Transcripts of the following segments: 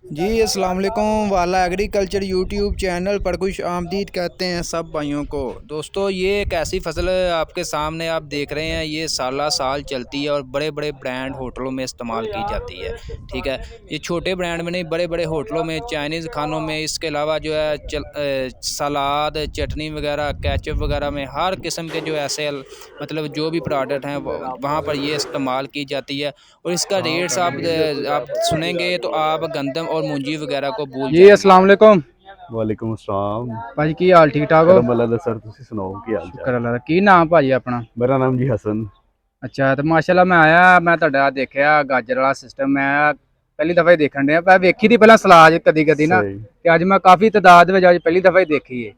जी अस्सलाम वालेकुम वाला एग्रीकल्चर यूट्यूब चैनल पर खुश आमदीद कहते हैं सब भाइयों को। दोस्तों ये एक ऐसी फसल आपके सामने आप देख रहे हैं, ये साला साल चलती है और बड़े बड़े ब्रांड होटलों में इस्तेमाल की जाती है। ठीक है, ये छोटे ब्रांड में नहीं, बड़े बड़े होटलों में, चाइनीज़ खानों में, इसके अलावा जो है सलाद, चटनी वगैरह, केचप वगैरह में हर किस्म के जो ऐसे मतलब जो भी प्रोडक्ट हैं वहाँ पर ये इस्तेमाल की जाती है। और इसका रेट्स आप सुनेंगे तो आप गंदम और मूंजी वगैरह को भूल जी जाएंगे। अस्सलाम वालेकुम वालेकुम अस्सलाम भाजी, की हाल ठीक ठाक हो? करम वाला सर तुसी सुनाओ की हाल शुक्र चाल। अल्लाह दा। की नाम भाजी अपना? मेरा नाम जी हसन। अच्छा, तो माशाल्लाह मैं आया, मैं ਤੁਹਾਡਾ ਦੇਖਿਆ ਗਾਜਰ ਵਾਲਾ ਸਿਸਟਮ। ਮੈਂ ਪਹਿਲੀ ਦਫਾ ਹੀ ਦੇਖਣ ਡਿਆ। ਮੈਂ ਵੇਖੀ ਦੀ ਪਹਿਲਾਂ ਸਲਾਦ ਕਦੀ ਕਦੀ ਨਾ, ਸਹੀ ਤੇ ਅੱਜ ਮੈਂ ਕਾਫੀ ਤਦਾਦ ਵਿੱਚ ਅੱਜ ਪਹਿਲੀ ਦਫਾ ਹੀ ਦੇਖੀ ਹੈ।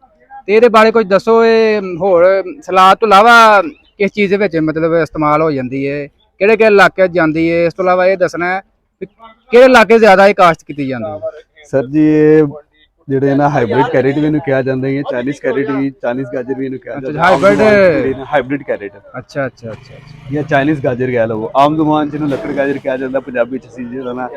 ਤੇ ਇਹਦੇ ਬਾਰੇ ਕੁਝ ਦੱਸੋ। ਇਹ ਹੋਰ ਸਲਾਦ ਤੋਂ ਇਲਾਵਾ ਕਿਸ ਚੀਜ਼ ਦੇ ਵਿੱਚ ਮਤਲਬ ਇਸਤੇਮਾਲ ਹੋ ਜਾਂਦੀ ਹੈ, ਕਿਹੜੇ ਕਿਹੜੇ ਇਲਾਕੇ 'ਚ ਜਾਂਦੀ ਹੈ? ਇਸ ਤੋਂ ਇਲਾਵਾ ਇਹ ਦੱਸਣਾ ਹੈ ਕਿ ਕਿਹੜੇ ਇਲਾਕੇ ਜ਼ਿਆਦਾ ਇਹ ਕਾਸ਼ਤ ਕੀਤੀ ਜਾਂਦੀ ਹੈ। ਸਰ ਜੀ ਇਹ ਜਿਹੜੇ ਨਾ ਹਾਈਬ੍ਰਿਡ ਕੈਰਟ ਵੀ ਇਹਨੂੰ ਕਿਹਾ ਜਾਂਦਾ ਹੈ, ਚਾਈਨੀਜ਼ ਕੈਰਟ ਵੀ, ਚਾਈਨੀਜ਼ ਗਾਜਰ ਵੀ ਇਹਨੂੰ ਕਿਹਾ ਅੱਛਾ, ਜਾਂਦਾ ਹਾਈਬ੍ਰਿਡ ਕੈਰਟ ਅੱਛਾ ਅੱਛਾ ਅੱਛਾ ਜਾਂ ਚਾਈਨੀਜ਼ ਗਾਜਰ ਕਹਿ ਲਓ। ਆਮ ਜ਼ੁਬਾਨ ਚ ਇਹਨੂੰ ਲੱਕੜ ਗਾਜਰ ਕਿਹਾ ਜਾਂਦਾ ਪੰਜਾਬੀ ਚ। ਸੀ ਜਿਹੜਾ ਨਾ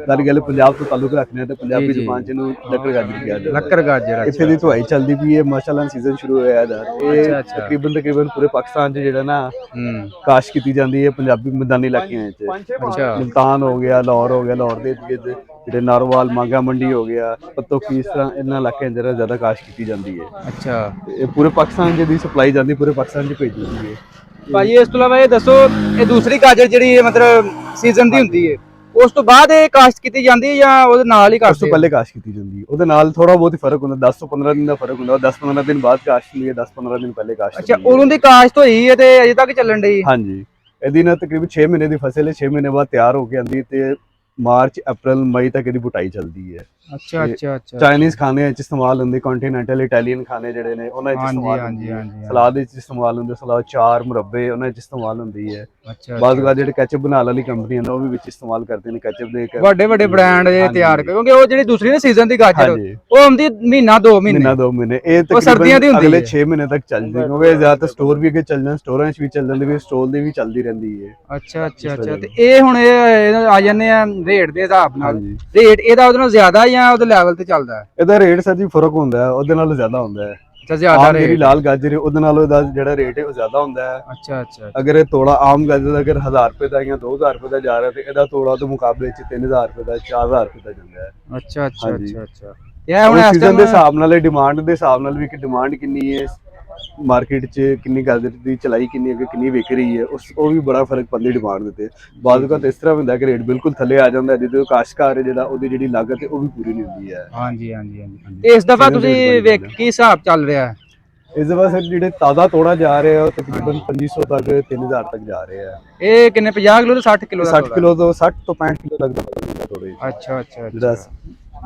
ਸਾਰੀ ਗੱਲ ਪੰਜਾਬ ਤੋਂ ਤਾਲੁਕ ਰੱਖਦੇ ਤੇ ਪੰਜਾਬੀ ਜ਼ੁਬਾਨ ਚ ਇਹਨੂੰ ਲੱਕੜ ਗਾਜਰ ਕਿਹਾ ਜਾਂਦਾ। ਲੱਕੜ ਗਾਜਰ ਇੱਥੇ ਦੀ ਧੁਆਈ ਚੱਲਦੀ ਪਈ ਹੈ ਮਾਸ਼ਾਅੱਲਾ, ਸੀਜ਼ਨ ਸ਼ੁਰੂ ਹੋਇਆ ਇਹਦਾ। ਇਹ ਅੱਛਾ। ਤਕਰੀਬਨ ਪੂਰੇ ਪਾਕਿਸਤਾਨ ਚ ਜਿਹੜਾ ਨਾ ਕਾਸ਼ ਕੀਤੀ ਜਾਂਦੀ ਹੈ ਪੰਜਾਬੀ ਮੈਦਾਨੀ ਇਲਾਕਿਆਂ ਚ। ਅੱਛਾ ਮੁਲਤਾਨ ਹੋ ਗਿਆ, ਲਾਹੌਰ ਹੋ ਗਿਆ, ਲਾਹੌਰ ਦੇ ਜਿਹੜੇ ਨਾਰੋਵਾਲ, ਮਾਂਗਾ ਮੰਡੀ ਹੋ ਗਿਆ, ਪੱਤੋਕੀ, ਇਸ ਤਰ੍ਹਾਂ ਇਹਨਾਂ ਇਲਾਕਿਆਂ ਚ ਜ਼ਿਆਦਾ ਕਾਸ਼ ਕੀਤੀ ਜਾਂਦੀ ਹੈ। ਅੱਛਾ ਇਹ ਪੂਰੇ ਪਾਕਿਸਤਾਨ ਚ ਦੀ ਸਪਲਾਈ ਜਾਂਦੀ, ਪੂਰੇ ਪਾਕਿਸਤਾਨ ਚ ਭੇਜੀ ਜਾਂਦੀ ਹੈ। ਭਾਜੀ ਇਸ ਤੋਂ ਇਲਾਵਾ ਇਹ ਦੱਸੋ, ਇਹ ਦੂਸਰੀ ਗਾਜਰ ਜਿਹੜੀ ਹੈ ਮਤਲਬ ਸੀਜ਼ਨ ਦੀ ਹੁੰਦੀ ਹੈ, ਉਸ ਤੋਂ ਬਾਅਦ ਇਹ ਕਾਸ਼ਤ ਕੀਤੀ ਜਾਂਦੀ ਹੈ ਜਾਂ ਉਹਦੇ ਨਾਲ ਹੀ ਉਸ ਤੋਂ ਕਰਦੇ? ਪਹਿਲੇ ਕਾਸ਼ ਕੀਤੀ ਜਾਂਦੀ ਹੈ। ਉਹਦੇ ਨਾਲ ਥੋੜਾ ਬਹੁਤ ਹੀ ਫਰਕ ਹੁੰਦਾ, 10 ਤੋਂ 15 ਦਿਨ ਦਾ ਫਰਕ ਹੁੰਦਾ। 10-15 ਦਿਨ ਬਾਅਦ ਕਾਸ਼ ਹੁੰਦੀ ਹੈ, 10-15 ਦਿਨ ਪਹਿਲੇ ਕਾਸ਼ ਅੱਛਾ, ਹੁੰਦੀ ਹੈ। ਉਦੋਂ ਦੀ ਕਾਸ਼ਤ ਹੋਈ ਹੈ ਤੇ ਅਜੇ ਤੱਕ ਚੱਲਣ ਡਈ? ਹਾਂਜੀ, ਇਹਦੀ ਨਾ ਤਕਰੀਬਨ 6 ਮਹੀਨੇ ਦੀ ਫਸਲ ਹੈ। 6 ਮਹੀਨੇ ਬਾਅਦ ਤਿਆਰ ਹੋ ਕੇ ਆਉਂਦੀ ਤੇ ਮਾਰਚ, ਅਪ੍ਰੈਲ, ਮਈ ਤੱਕ ਇਹਦੀ ਬੁਟਾਈ ਚੱਲਦੀ ਹੈ। ਅੱਛਾ ਅੱਛਾ ਅੱਛਾ। ਚਾਈਨੀਜ਼ ਖਾਣੇ ਚ ਇਸਤੇਮਾਲ ਹੁੰਦੇ, ਕੰਟੀਨੈਂਟਲ ਇਟਾਲੀਅਨ ਖਾਣੇ ਜਿਹੜੇ ਨੇ ਉਹਨਾਂ ਚ ਇਸਤੇਮਾਲ ਹੁੰਦੀ ਹੈ। ਸਲਾਦ ਵਿੱਚ ਇਸਤੇਮਾਲ ਹੁੰਦੇ, ਸਲਾਦ, ਚਾਰ, ਮੁਰੱਬੇ ਉਹਨਾਂ ਚ ਇਸਤੇਮਾਲ ਹੁੰਦੀ ਹੈ। ਬਾਅਦ ਜਿਹੜੇ ਕੈਚਅਪ ਬਣਾਉਣ ਵਾਲੀ ਕੰਪਨੀਆਂ ਨੇ ਉਹ ਵੀ ਵਿੱਚ ਇਸਤੇਮਾਲ ਕਰਦੇ ਨੇ ਕੈਚਅਪ ਦੇ। ਵੱਡੇ ਵੱਡੇ ਬ੍ਰਾਂਡ ਇਹ ਤਿਆਰ, ਕਿਉਂਕਿ ਉਹ ਜਿਹੜੀ ਦੂਸਰੀ ਨਾ ਸੀਜ਼ਨ ਦੀ ਗਾਜਰ ਉਹ ਆਉਂਦੀ ਮਹੀਨਾ 2 ਮਹੀਨੇ, ਇਹ ਤਕਰੀਬਨ ਅਗਲੇ 6 ਮਹੀਨੇ ਤੱਕ ਚੱਲਦੀ, ਕਿਉਂਕਿ ਜ਼ਿਆਦਾਤਰ ਸਟੋਰ ਵੀ ਅੱਗੇ ਚੱਲ ਜਾਂਦੇ, ਸਟੋਰਾਂ 'ਚ ਵੀ ਚੱਲ ਜਾਂਦੀ ਵੀ, ਸਟੋਰ ਦੀ ਵੀ ਚੱਲਦੀ ਰਹਿੰਦੀ ਹੈ। ਅੱਛਾ ਅੱਛਾ ਅੱਛਾ। ਤੇ ਇਹ ਹੁਣ ਇਹ ਆ ਜਾਂਦੇ ਆ ਰੇਟ ਦੇ ਹਿਸਾਬ ਨਾਲ, ਰੇਟ ਇਹਦਾ ਉਹਦੇ ਨਾਲ ਜ਼ਿਆਦਾ ਜਾਂ ਉਹਦੇ ਲੈਵਲ ਤੇ ਚੱਲਦਾ? ਇਹਦਾ ਰੇਟ ਸਰ ਜੀ ਫਰਕ ਹੁੰਦਾ ਹੈ, ਉਹਦੇ ਨਾਲੋਂ ਜ਼ਿਆਦਾ ਹੁੰਦਾ ਹੈ। ਜ਼ਿਆਦਾ ਜਿਹੜੀ ਲਾਲ ਗਾਜਰ ਹੈ ਉਹਦੇ ਨਾਲੋਂ ਇਹਦਾ ਜਿਹੜਾ ਰੇਟ ਹੈ ਉਹ ਜ਼ਿਆਦਾ ਹੁੰਦਾ ਹੈ। ਅੱਛਾ ਅੱਛਾ। ਅਗਰ ਇਹ ਤੋੜਾ ਆਮ ਗਾਜਰ ਦਾ ਅਗਰ 1000 ਰੁਪਏ ਦਾ ਜਾਂ 2000 ਰੁਪਏ ਦਾ ਜਾ ਰਿਹਾ, ਤੇ ਇਹਦਾ ਤੋੜਾ ਦੇ ਮੁਕਾਬਲੇ 'ਚ 3000 ਰੁਪਏ ਦਾ, 4000 ਰੁਪਏ ਦਾ ਜਾਂਦਾ ਹੈ। ਅੱਛਾ ਅੱਛਾ ਅੱਛਾ ਅੱਛਾ। ਇਹ ਹੁਣ ਸੀਜ਼ਨ ਦੇ ਹਿਸਾਬ ਨਾਲ, ਡਿਮਾਂਡ ਦੇ ਹਿਸਾਬ ਨਾਲ ਵੀ ਕਿ ਡਿਮਾਂਡ ਕਿੰਨੀ ਹੈ ਮਾਰਕੀਟ 'ਚ, ਕਿੰਨੀ ਗਾਜਰ ਦੀ ਚਲਾਈ ਕਿੰਨੀ ਹੈ, ਕਿੰਨੀ ਵਿਕ ਰਹੀ ਹੈ, ਉਹ ਵੀ ਬੜਾ ਫਰਕ ਪੈਂਦਾ ਡਿਮਾਂਡ ਦੇ ਤੇ। ਬਾਅਦ ਵਿੱਚ ਇਸ ਤਰ੍ਹਾਂ ਹੁੰਦਾ ਕਿ ਰੇਟ ਬਿਲਕੁਲ ਥੱਲੇ ਆ ਜਾਂਦਾ, ਜਿਹਦੇ ਕਾਸ਼ਤਕਾਰ ਜਿਹੜਾ ਉਹਦੀ ਜਿਹੜੀ ਲਾਗਤ ਹੈ ਉਹ ਵੀ ਪੂਰੀ ਨਹੀਂ ਹੁੰਦੀ ਹੈ। ਹਾਂਜੀ ਹਾਂਜੀ ਹਾਂਜੀ। ਤੇ ਇਸ ਦਫਾ ਤੁਸੀਂ ਵੇਖ ਕੀ ਹਿਸਾਬ ਚੱਲ ਰਿਹਾ ਹੈ? ਇਸ ਦਫਾ ਸਰ ਜਿਹੜੇ ਤਾਜ਼ਾ ਤੋੜਾ ਜਾ ਰਹੇ ਆ ਉਹ ਤਕਰੀਬਨ 2500 ਤੱਕ, 3000 ਤੱਕ ਜਾ ਰਹੇ ਆ। ਇਹ ਕਿੰਨੇ 50 ਕਿਲੋ ਤੋਂ 60 ਕਿਲੋ? 60 ਕਿਲੋ ਤੋਂ 60 ਤੋਂ 65 ਕਿਲੋ ਤੱਕ ਦਾ ਤੋੜੇ। ਅੱਛਾ ਅੱਛਾ। ਜਿਹੜਾ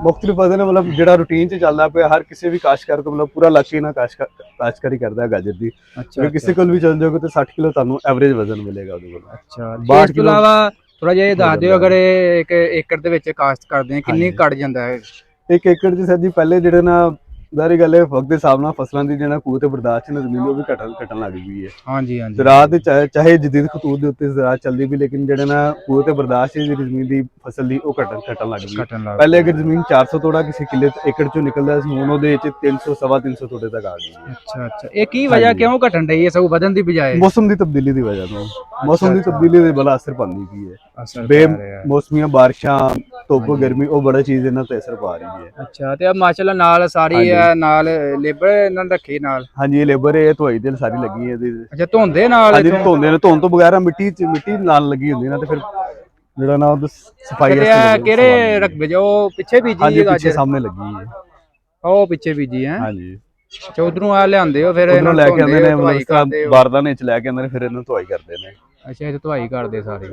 ਮੁਖਤਲਿਫ ਵਜ਼ਨ ਹੈ, ਮਤਲਬ ਜਿਹੜਾ ਰੂਟੀਨ 'ਚ ਚੱਲਦਾ ਪਿਆ ਹਰ ਕਿਸੇ ਵੀ ਕਾਸ਼ਤਕਾਰ ਤੋਂ, ਮਤਲਬ ਪੂਰਾ ਇਲਾਕੇ ਨਾਲ ਕਾਸ਼ਤਕਾਰੀ ਕਰਦਾ ਹੈ ਗਾਜਰ ਦੀ। ਅੱਛਾ, ਕਿਸੇ ਕੋਲ ਵੀ ਚੱਲ ਜਾਓਗੇ ਤਾਂ 60 ਕਿਲੋ ਤੁਹਾਨੂੰ ਐਵਰੇਜ ਵਜ਼ਨ ਮਿਲੇਗਾ ਉਹਦੇ ਕੋਲ। ਅੱਛਾ। ਇਸ ਤੋਂ ਇਲਾਵਾ ਥੋੜਾ ਜਿਹਾ ਇਹ ਦੱਸ ਦਿਓ, ਅਗਰ ਇਹ ਇੱਕ ਏਕੜ ਦੇ ਵਿੱਚ ਕਾਸ਼ਤ ਕਰਦੇ ਆ ਕਿੰਨੀ ਕੱਟ ਜਾਂਦਾ ਹੈ? 1 ਏਕੜ 'ਚ ਸਰ ਜੀ ਪਹਿਲੇ ਜਿਹੜੇ ਨਾ ਜ਼ਾਰੀ ਗੱਲ ਹੈ, ਵਕਤ ਦੇ ਹਿਸਾਬ ਨਾਲ ਫਸਲਾਂ ਦੀ ਜਿਹੜਾ ਕੂਵਤ ਬਰਦਾਸ਼ਤ ਹੈ ਜ਼ਮੀਨ ਉਹ ਵੀ ਘਟਣ ਲੱਗ ਗਈ ਹੈ। ਹਾਂਜੀ ਹਾਂਜੀ। ਜ਼ਰਾਅਤ ਚਾਹੇ ਜਦੀਦ ਖਤੂਤ ਦੇ ਉੱਤੇ ਜ਼ਰਾਅਤ ਚੱਲਦੀ ਵੀ, ਲੇਕਿਨ ਜਿਹੜੇ ਨਾ ਕੂਵਤ ਬਰਦਾਸ਼ਤ ਹੈ ਜਿਹੜੀ ਜ਼ਮੀਨ ਦੀ ਫਸਲ ਦੀ ਉਹ ਘਟਣ ਲੱਗ ਗਈ। ਪਹਿਲੇ ਅਗਰ ਜ਼ਮੀਨ 400 ਤੋੜਾ ਕਿਸੇ ਕਿੱਲੇ ਏਕੜ ਚੋਂ ਨਿਕਲਦਾ ਸੀ, ਹੁਣ ਉਹਦੇ ਵਿੱਚ 300, 350 ਤੋੜੇ ਤੱਕ ਆ ਗਈ ਹੈ। ਅੱਛਾ ਅੱਛਾ। ਇਹ ਕੀ ਵਜ੍ਹਾ, ਕਿਉਂ ਘਟਣ ਰਹੀ ਹੈ ਸਗੋਂ ਵਧਣ ਦੀ ਬਜਾਏ? ਮੌਸਮ ਦੀ ਤਬਦੀਲੀ ਦੀ ਵਜ੍ਹਾ ਤੋਂ। ਮੌਸਮ ਦੀ ਤਬਦੀਲੀ ਦੇ ਬੜਾ ਅਸਰ ਪਾਉਂਦੀ ਪਈ ਹੈ। ਬੇਮੌਸਮੀਆਂ ਬਾਰਿਸ਼ਾਂ, ਧੁੱਪ, ਗਰਮੀ, ਉਹ ਬੜਾ ਚੀਜ਼ ਇਹਨਾਂ ਤੇ ਅਸਰ ਪਾ ਰਹੀ ਹੈ। ਅੱਛਾ। ਤੇ ਮਾਸ਼ਾਅੱਲਾ ਨਾਲ ਸਾਰੀ ਨਾਲ ਲੇਬਰ ਇਹਨਾਂ ਨੇ ਰੱਖੀ ਨਾਲ? ਹਾਂਜੀ, ਇਹ ਲੇਬਰ ਇਹ ਧੁਆਈ ਦੇ ਸਾਰੀ ਲੱਗੀ ਹੈ ਇਹਦੇ। ਅੱਛਾ, ਧੋਂਦੇ ਨਾਲ? ਹਾਂਜੀ, ਧੋਂਦੇ ਨੇ। ਧੋਣ ਤੋਂ ਬਗੈਰ ਮਿੱਟੀ ਨਾਲ ਲੱਗੀ ਹੁੰਦੀ ਨਾ, ਤੇ ਫਿਰ ਜਿਹੜਾ ਨਾ ਉਹ ਸਫਾਈ ਕਿਹੜੇ ਰਕਬੇ ਜੋ ਪਿੱਛੇ ਬੀਜੀ ਹੈ ਗਾਜਰ? ਪਿੱਛੇ ਸਾਹਮਣੇ ਲੱਗੀ ਹੈ, ਉਹ ਪਿੱਛੇ ਬੀਜੀ ਹੈ। ਹਾਂਜੀ। ਅੱਛਾ, ਉਧਰੋਂ ਆ ਲਿਆਂਦੇ ਹੋ ਫਿਰ ਇਹਨਾਂ ਲੈ ਕੇ ਆਉਂਦੇ ਨੇ, ਮਤਲਬ ਇਸ ਤਰ੍ਹਾਂ ਬਾਰਦਾਨੇ ਚ ਲੈ ਕੇ ਆਉਂਦੇ ਨੇ, ਫਿਰ ਇਹਨੂੰ ਧੁਆਈ ਕਰਦੇ ਨੇ। ਅੱਛਾ, ਇਹ ਧੁਆਈ ਕਰਦੇ ਸਾਰੇ।